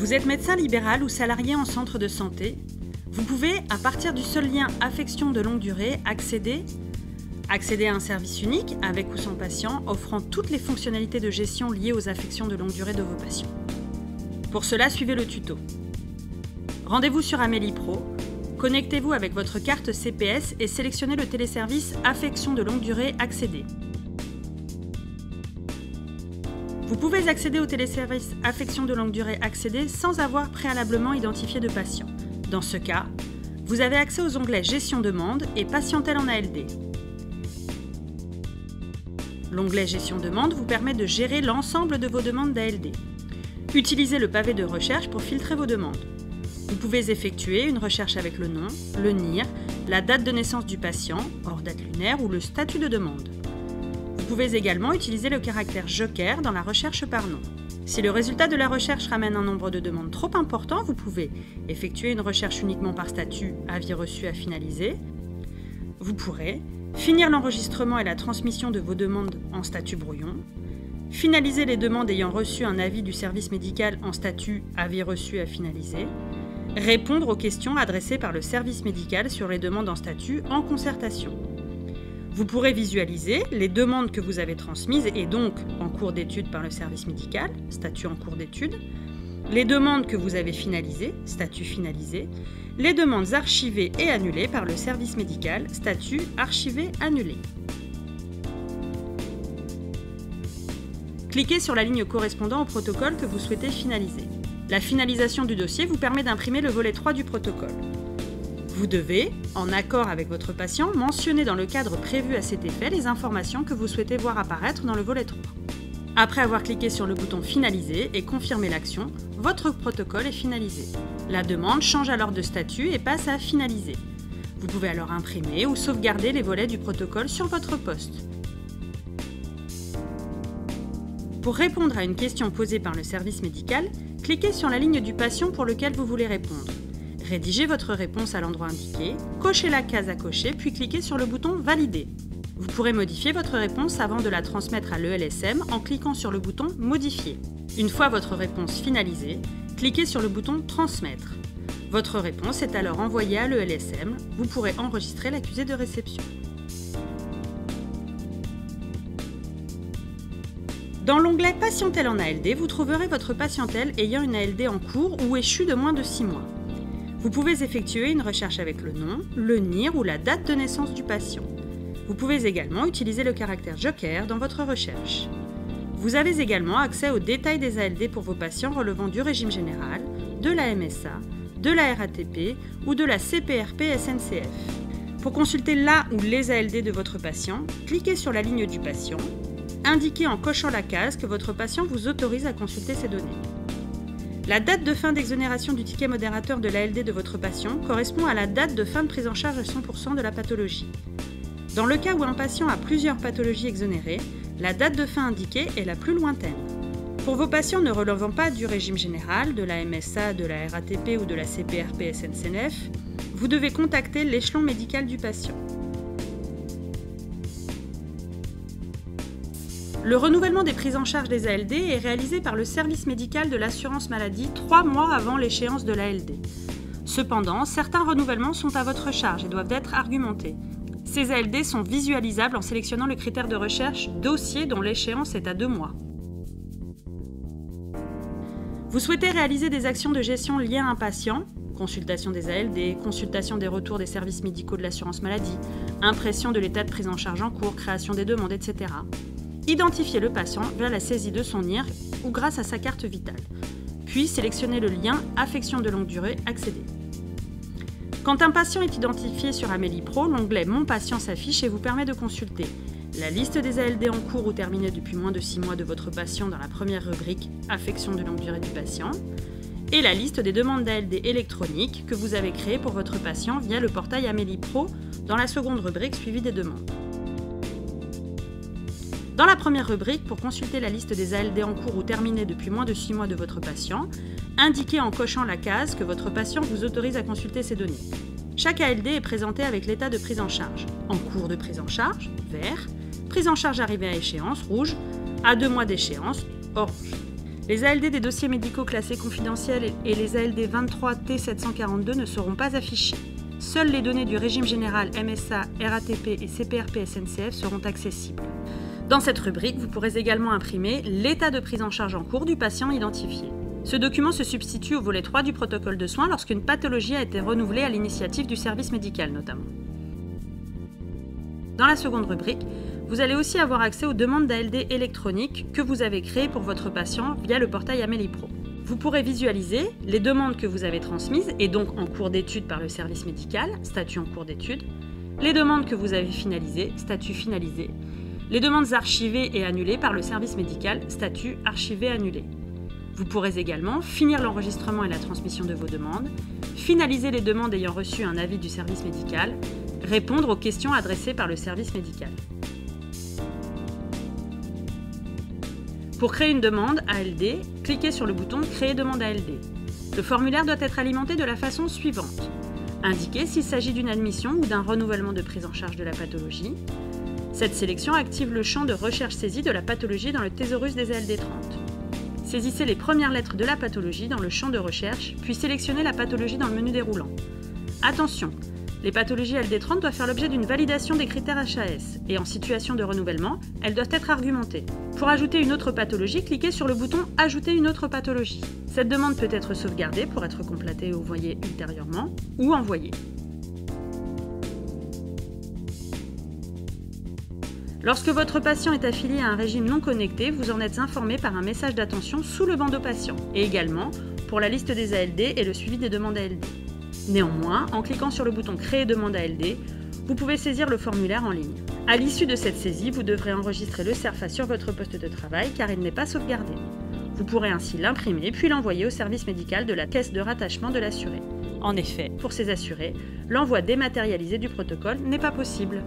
Vous êtes médecin libéral ou salarié en centre de santé. Vous pouvez, à partir du seul lien affection de longue durée, accéder à un service unique, avec ou sans patient, offrant toutes les fonctionnalités de gestion liées aux affections de longue durée de vos patients. Pour cela, suivez le tuto. Rendez-vous sur Amélie Pro, connectez-vous avec votre carte CPS et sélectionnez le téléservice Affection de longue durée accéder. Vous pouvez accéder au téléservice Affection de longue durée accéder sans avoir préalablement identifié de patient. Dans ce cas, vous avez accès aux onglets Gestion demande et Patientèle en ALD. L'onglet Gestion demande vous permet de gérer l'ensemble de vos demandes d'ALD. Utilisez le pavé de recherche pour filtrer vos demandes. Vous pouvez effectuer une recherche avec le nom, le NIR, la date de naissance du patient, hors date lunaire, ou le statut de demande. Vous pouvez également utiliser le caractère joker dans la recherche par nom. Si le résultat de la recherche ramène un nombre de demandes trop important, vous pouvez effectuer une recherche uniquement par statut, avis reçu à finaliser. Vous pourrez finir l'enregistrement et la transmission de vos demandes en statut brouillon, finaliser les demandes ayant reçu un avis du service médical en statut, avis reçu à finaliser, répondre aux questions adressées par le service médical sur les demandes en statut en concertation. Vous pourrez visualiser les demandes que vous avez transmises et donc en cours d'étude par le service médical, statut en cours d'étude, les demandes que vous avez finalisées, statut finalisé, les demandes archivées et annulées par le service médical, statut archivé annulé. Cliquez sur la ligne correspondant au protocole que vous souhaitez finaliser. La finalisation du dossier vous permet d'imprimer le volet 3 du protocole. Vous devez, en accord avec votre patient, mentionner dans le cadre prévu à cet effet les informations que vous souhaitez voir apparaître dans le volet 3. Après avoir cliqué sur le bouton Finaliser et confirmer l'action, votre protocole est finalisé. La demande change alors de statut et passe à Finaliser. Vous pouvez alors imprimer ou sauvegarder les volets du protocole sur votre poste. Pour répondre à une question posée par le service médical, cliquez sur la ligne du patient pour lequel vous voulez répondre. Rédigez votre réponse à l'endroit indiqué, cochez la case à cocher, puis cliquez sur le bouton Valider. Vous pourrez modifier votre réponse avant de la transmettre à l'ELSM en cliquant sur le bouton Modifier. Une fois votre réponse finalisée, cliquez sur le bouton Transmettre. Votre réponse est alors envoyée à l'ELSM. Vous pourrez enregistrer l'accusé de réception. Dans l'onglet Patientèle en ALD, vous trouverez votre patientèle ayant une ALD en cours ou échue de moins de 6 mois. Vous pouvez effectuer une recherche avec le nom, le NIR ou la date de naissance du patient. Vous pouvez également utiliser le caractère joker dans votre recherche. Vous avez également accès aux détails des ALD pour vos patients relevant du régime général, de la MSA, de la RATP ou de la CPRP SNCF. Pour consulter la ou les ALD de votre patient, cliquez sur la ligne du patient, indiquez en cochant la case que votre patient vous autorise à consulter ces données. La date de fin d'exonération du ticket modérateur de l'ALD de votre patient correspond à la date de fin de prise en charge à 100% de la pathologie. Dans le cas où un patient a plusieurs pathologies exonérées, la date de fin indiquée est la plus lointaine. Pour vos patients ne relevant pas du régime général, de la MSA, de la RATP ou de la CPRP SNCF, vous devez contacter l'échelon médical du patient. Le renouvellement des prises en charge des ALD est réalisé par le service médical de l'assurance maladie 3 mois avant l'échéance de l'ALD. Cependant, certains renouvellements sont à votre charge et doivent être argumentés. Ces ALD sont visualisables en sélectionnant le critère de recherche « Dossier dont l'échéance est à 2 mois ». Vous souhaitez réaliser des actions de gestion liées à un patient, consultation des ALD, consultation des retours des services médicaux de l'assurance maladie, impression de l'état de prise en charge en cours, création des demandes, etc. Identifiez le patient via la saisie de son NIR ou grâce à sa carte vitale. Puis sélectionnez le lien Affection de longue durée accéder. Quand un patient est identifié sur Amélie Pro, l'onglet Mon patient s'affiche et vous permet de consulter la liste des ALD en cours ou terminés depuis moins de 6 mois de votre patient dans la première rubrique Affection de longue durée du patient et la liste des demandes d'ALD électroniques que vous avez créées pour votre patient via le portail Amélie Pro dans la seconde rubrique Suivi des demandes. Dans la première rubrique, pour consulter la liste des ALD en cours ou terminés depuis moins de 6 mois de votre patient, indiquez en cochant la case que votre patient vous autorise à consulter ces données. Chaque ALD est présenté avec l'état de prise en charge. En cours de prise en charge, vert, prise en charge arrivée à échéance, rouge, à 2 mois d'échéance, orange. Les ALD des dossiers médicaux classés confidentiels et les ALD 23 T742 ne seront pas affichés. Seules les données du régime général MSA, RATP et CPRP SNCF seront accessibles. Dans cette rubrique, vous pourrez également imprimer l'état de prise en charge en cours du patient identifié. Ce document se substitue au volet 3 du protocole de soins lorsqu'une pathologie a été renouvelée à l'initiative du service médical notamment. Dans la seconde rubrique, vous allez aussi avoir accès aux demandes d'ALD électroniques que vous avez créées pour votre patient via le portail Amélipro. Vous pourrez visualiser les demandes que vous avez transmises et donc en cours d'étude par le service médical, statut en cours d'étude, les demandes que vous avez finalisées, statut finalisé, les demandes archivées et annulées par le service médical, statut archivé annulé. Vous pourrez également finir l'enregistrement et la transmission de vos demandes, finaliser les demandes ayant reçu un avis du service médical, répondre aux questions adressées par le service médical. Pour créer une demande ALD, cliquez sur le bouton « Créer demande ALD ». Le formulaire doit être alimenté de la façon suivante. Indiquer s'il s'agit d'une admission ou d'un renouvellement de prise en charge de la pathologie. Cette sélection active le champ de recherche saisie de la pathologie dans le thésaurus des ALD 30. Saisissez les premières lettres de la pathologie dans le champ de recherche, puis sélectionnez la pathologie dans le menu déroulant. Attention, les pathologies ALD 30 doivent faire l'objet d'une validation des critères HAS et en situation de renouvellement, elles doivent être argumentées. Pour ajouter une autre pathologie, cliquez sur le bouton « Ajouter une autre pathologie ». Cette demande peut être sauvegardée pour être complétée et envoyée ultérieurement ou envoyée. Lorsque votre patient est affilié à un régime non connecté, vous en êtes informé par un message d'attention sous le bandeau patient et également pour la liste des ALD et le suivi des demandes ALD. Néanmoins, en cliquant sur le bouton « Créer demande ALD », vous pouvez saisir le formulaire en ligne. À l'issue de cette saisie, vous devrez enregistrer le CERFA sur votre poste de travail car il n'est pas sauvegardé. Vous pourrez ainsi l'imprimer puis l'envoyer au service médical de la caisse de rattachement de l'assuré. En effet, pour ces assurés, l'envoi dématérialisé du protocole n'est pas possible.